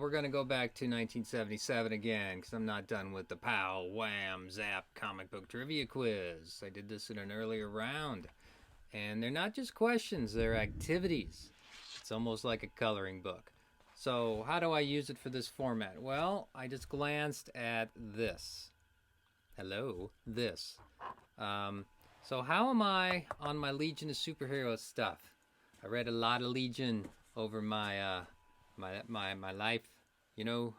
we're going to go back to 1977 again because I'm not done with the pow, wham, zap comic book trivia quiz. I did this in an earlier round. And they're not just questions, they're activities. It's almost like a coloring book. So how do I use it for this format? Well, I just glanced at this. Hello, this. So how am I on my Legion of Superheroes stuff? I read a lot of Legion over my my life, you know.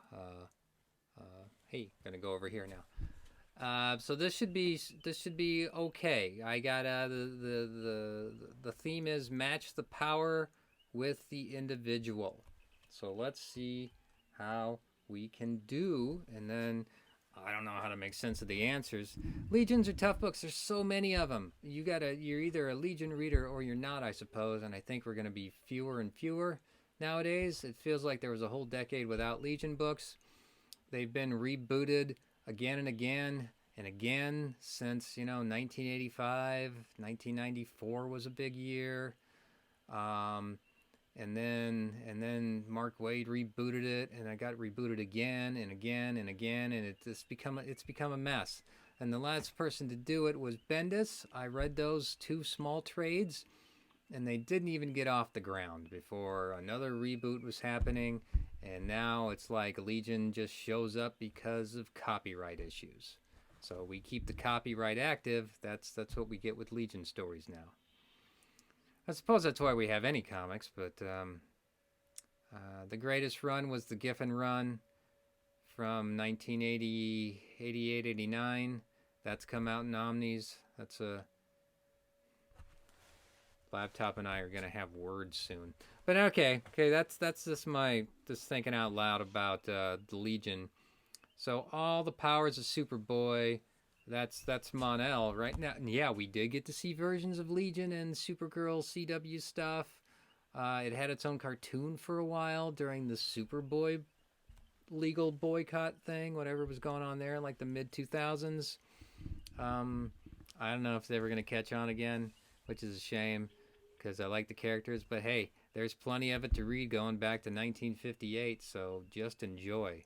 Hey, gonna go over here now. So this should be okay. I got the theme is match the power with the individual. So let's see how we can do, and then I don't know how to make sense of the answers. Legions are tough books. There's so many of them. You're either a Legion reader or you're not, I suppose. And I think we're going to be fewer and fewer nowadays. It feels like there was a whole decade without Legion books. They've been rebooted again and again and again since 1985. 1994 was a big year. And then Mark Waid rebooted it, and I got rebooted again and again and again, and it's become a mess. And the last person to do it was Bendis. I read those 2 small trades, and they didn't even get off the ground before another reboot was happening, and now it's like Legion just shows up because of copyright issues. So we keep the copyright active. That's what we get with Legion stories now. I suppose that's why we have any comics, but the greatest run was the Giffen run from 1980, 88, 89. That's come out in Omnis. That's a laptop and I are gonna have words soon. But okay, that's just thinking out loud about the Legion. So all the powers of Superboy. That's Mon-El right now. Yeah, we did get to see versions of Legion and Supergirl CW stuff. It had its own cartoon for a while during the Superboy legal boycott thing, whatever was going on there in like the mid 2000s. I don't know if it's ever going to catch on again, which is a shame because I like the characters. But hey, there's plenty of it to read going back to 1958, so just enjoy.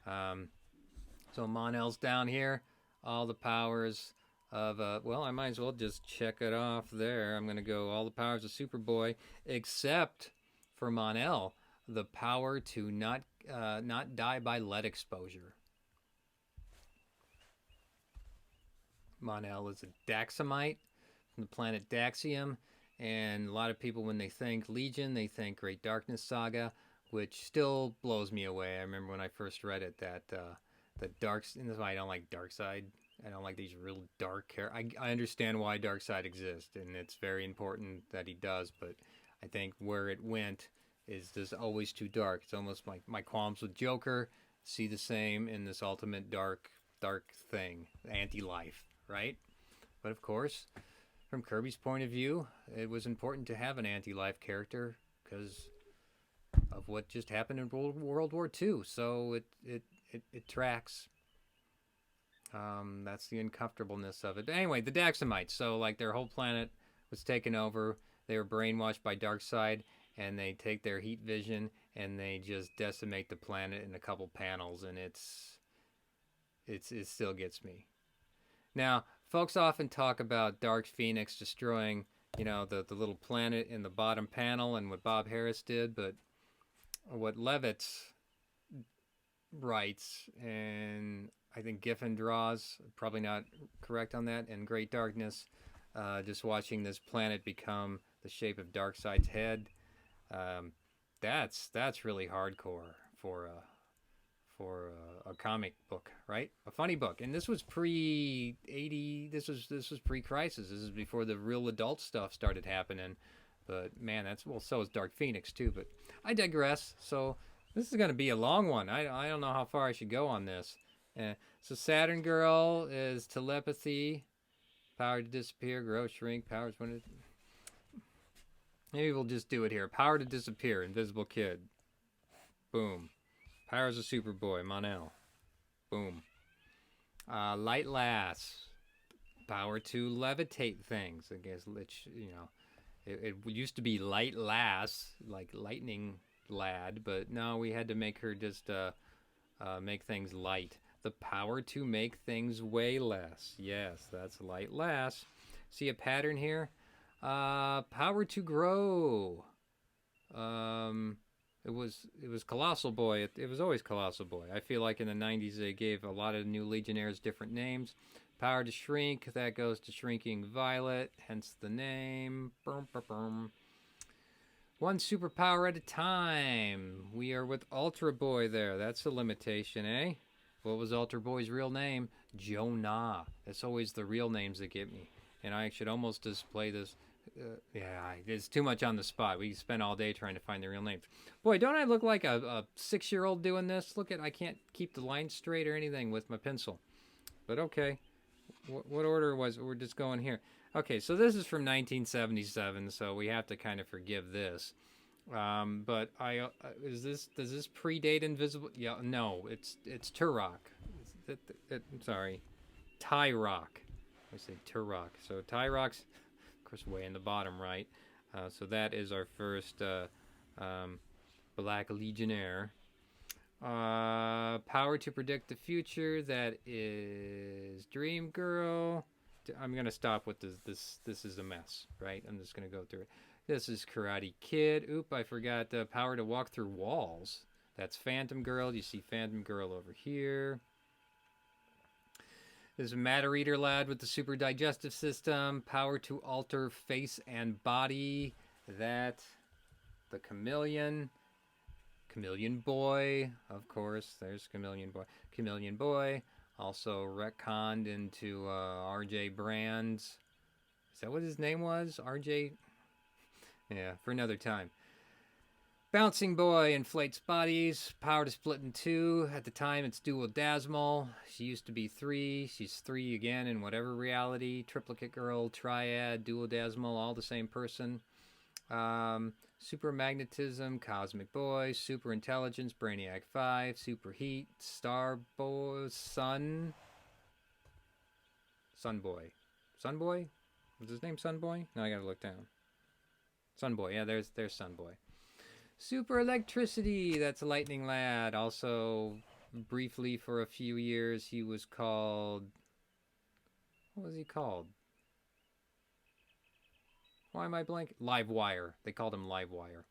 So Mon-El's down here. All the powers of, well, I might as well just check it off there. I'm going to go all the powers of Superboy, except for Mon-El, the power to not die by lead exposure. Mon-El is a Daxamite from the planet Daxium, and a lot of people, when they think Legion, they think Great Darkness Saga, which still blows me away. I remember when I first read it that the dark, and that's why I don't like Darkseid. I don't like these real dark characters. I understand why Darkseid exists, and it's very important that he does, but I think where it went is just always too dark. It's almost like my qualms with Joker see the same in this ultimate dark thing, anti-life, right? But of course, from Kirby's point of view, it was important to have an anti-life character because of what just happened in World War II. So it tracks. That's the uncomfortableness of it. But anyway, the Daxamites. So like their whole planet was taken over. They were brainwashed by Darkseid, and they take their heat vision and they just decimate the planet in a couple panels, and it still gets me. Now, folks often talk about Dark Phoenix destroying, the little planet in the bottom panel and what Bob Harris did, but what Levitz writes, and I think Giffen draws, probably not correct on that, and Great Darkness, just watching this planet become the shape of Darkseid's head, that's really hardcore for a comic book, right? A funny book. And this was pre-80, this was pre-Crisis. This is before the real adult stuff started happening. But man, so is Dark Phoenix too, but I digress. So this is going to be a long one. I don't know how far I should go on this. So Saturn Girl is telepathy, power to disappear, grow, shrink, powers when it... Maybe we'll just do it here. Power to disappear, Invisible Kid. Boom. Powers of Superboy, Mon-El. Boom. Light Lass, power to levitate things. I guess, it used to be Light Lass, like lightning lad, but no, we had to make her just make things light. The power to make things weigh less. Yes, that's light less. See a pattern here? Power to grow. It was Colossal Boy. It was always Colossal Boy. I feel like in the 90s they gave a lot of new Legionnaires different names. Power to shrink, that goes to Shrinking Violet, hence the name. Boom, boom, boom. One superpower at a time. We are with Ultra Boy there. That's a limitation, eh? What was Ultra Boy's real name? Jonah. That's always the real names that get me. And I should almost display this. Yeah, it's too much on the spot. We spent all day trying to find the real names. Boy, don't I look like a 6-year-old doing this? Look at, I can't keep the lines straight or anything with my pencil. But okay. What order was it? We're just going here. Okay, so this is from 1977, so we have to kind of forgive this. But does this predate Invisible? Yeah, no, it's Tyroc. Sorry, Tyroc. I say Tyroc. So Tyroc's, of course, way in the bottom right. So that is our first Black Legionnaire. Power to predict the future. That is Dream Girl. I'm gonna stop with this. This is a mess, right? I'm just gonna go through it. This is Karate Kid. Oop, I forgot the power to walk through walls. That's Phantom Girl. You see Phantom Girl over here. There's a Matter Eater lad with the super digestive system. Power to alter face and body. That the Chameleon. Chameleon Boy, of course. There's Chameleon Boy. Chameleon Boy. Also retconned into R.J. Brands. Is that what his name was? R.J.? Yeah, for another time. Bouncing Boy inflates bodies. Power to split in two. At the time, it's Dual Dazzle. She used to be 3. She's 3 again in whatever reality. Triplicate Girl, Triad, Dual Dazzle, all the same person. Super Magnetism, Cosmic Boy, Super Intelligence, Brainiac 5, Super Heat, Star Boy, Sun Boy. Sun Boy? Was his name Sun Boy? No, I gotta look down. Sun Boy, yeah, there's Sun Boy. Super Electricity, that's Lightning Lad. Also, briefly for a few years, he was called... What was he called? Why am I blank? Livewire. They called him Livewire.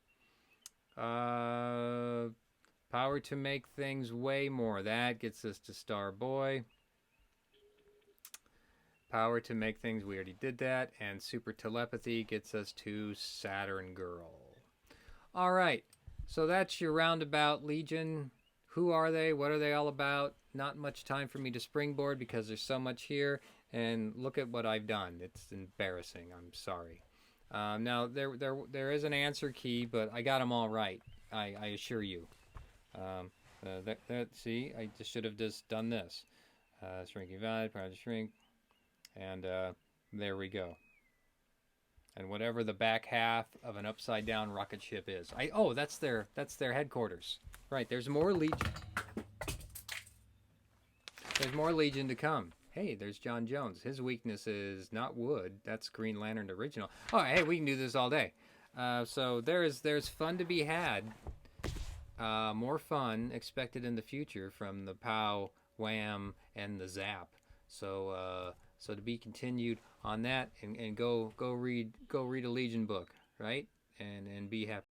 Power to make things way more. That gets us to Star Boy. Power to make things, we already did that. And Super Telepathy gets us to Saturn Girl. All right. So that's your roundabout Legion. Who are they? What are they all about? Not much time for me to springboard because there's so much here. And look at what I've done. It's embarrassing. I'm sorry. Now, there is an answer key, but I got them all right. I assure you. See, I just should have just done this. Shrinking value, power to shrink. And there we go. And whatever the back half of an upside down rocket ship is. Oh, that's their headquarters. Right, there's more Legion. There's more Legion to come. Hey, there's John Jones. His weakness is not wood. That's Green Lantern original. Oh, hey, we can do this all day. So there's fun to be had. More fun expected in the future from the POW, Wham, and the Zap. So to be continued on that, and go read a Legion book, right? And be happy.